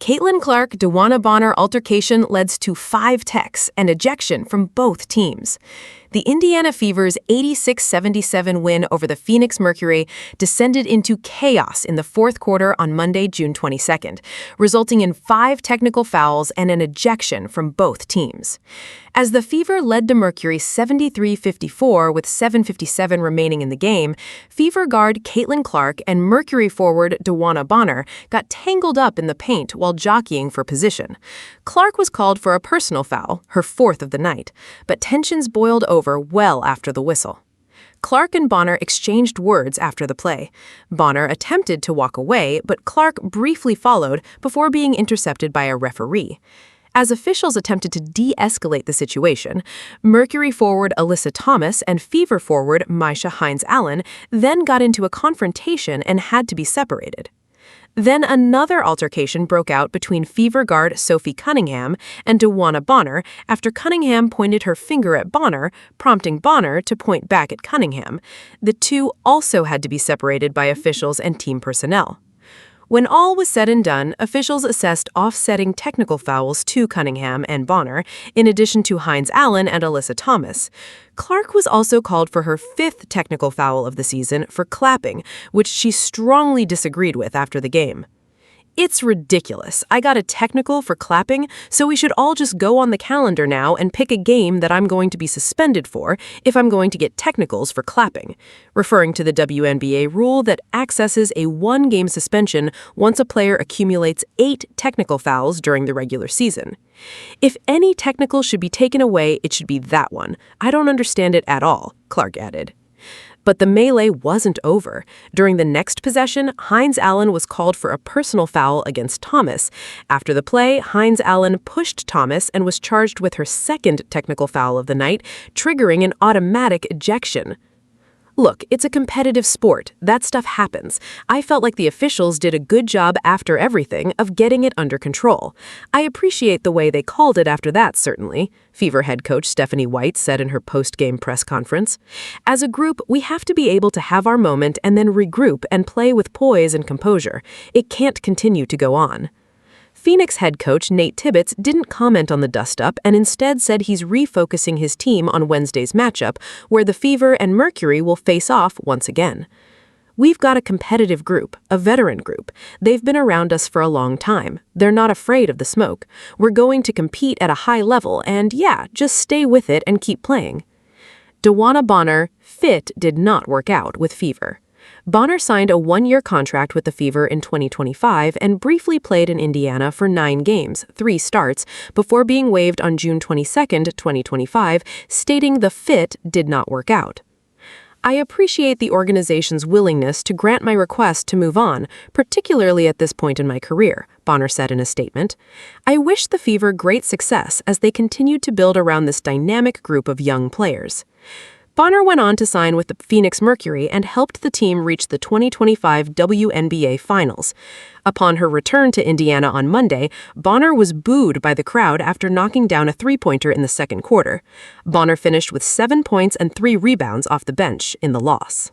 Caitlin Clark DeWanna Bonner altercation led to 5 techs and ejection from both teams. The Indiana Fever's 86-77 win over the Phoenix Mercury descended into chaos in the fourth quarter on Monday, June 22nd, resulting in 5 technical fouls and an ejection from both teams. As the Fever led to Mercury 73-54 with 7:57 remaining in the game, Fever guard Caitlin Clark and Mercury forward DeWanna Bonner got tangled up in the paint while jockeying for position. Clark was called for a personal foul, her 4th of the night, but tensions boiled over well after the whistle. Clark and Bonner exchanged words after the play. Bonner attempted to walk away, but Clark briefly followed before being intercepted by a referee. As officials attempted to de-escalate the situation, Mercury forward Alyssa Thomas and Fever forward Myisha Hines-Allen then got into a confrontation and had to be separated. Then another altercation broke out between Fever guard Sophie Cunningham and DeWanna Bonner after Cunningham pointed her finger at Bonner, prompting Bonner to point back at Cunningham. The two also had to be separated by officials and team personnel. When all was said and done, officials assessed offsetting technical fouls to Cunningham and Bonner, in addition to Hines-Allen and Alyssa Thomas. Clark was also called for her 5th technical foul of the season for clapping, which she strongly disagreed with after the game. "It's ridiculous. I got a technical for clapping, so we should all just go on the calendar now and pick a game that I'm going to be suspended for if I'm going to get technicals for clapping," referring to the WNBA rule that accesses a 1-game suspension once a player accumulates 8 technical fouls during the regular season. "If any technical should be taken away, it should be that one. I don't understand it at all," Clark added. But the melee wasn't over. During the next possession, Hines-Allen was called for a personal foul against Thomas. After the play, Hines-Allen pushed Thomas and was charged with her 2nd technical foul of the night, triggering an automatic ejection. Look, it's a competitive sport. That stuff happens. I felt like the officials did a good job after everything of getting it under control. I appreciate the way they called it after that, certainly, Fever head coach Stephanie White said in her post-game press conference. As a group, we have to be able to have our moment and then regroup and play with poise and composure. It can't continue to go on. Phoenix head coach Nate Tibbetts didn't comment on the dust-up and instead said he's refocusing his team on Wednesday's matchup, where the Fever and Mercury will face off once again. "We've got a competitive group, a veteran group. They've been around us for a long time. They're not afraid of the smoke. We're going to compete at a high level and, just stay with it and keep playing." DeWanna Bonner, fit, did not work out with Fever. Bonner signed a 1-year contract with the Fever in 2025 and briefly played in Indiana for 9 games, 3 starts, before being waived on June 22, 2025, stating the fit did not work out. "I appreciate the organization's willingness to grant my request to move on, particularly at this point in my career," Bonner said in a statement. "I wish the Fever great success as they continue to build around this dynamic group of young players." Bonner went on to sign with the Phoenix Mercury and helped the team reach the 2025 WNBA Finals. Upon her return to Indiana on Monday, Bonner was booed by the crowd after knocking down a 3-pointer in the second quarter. Bonner finished with 7 points and 3 rebounds off the bench in the loss.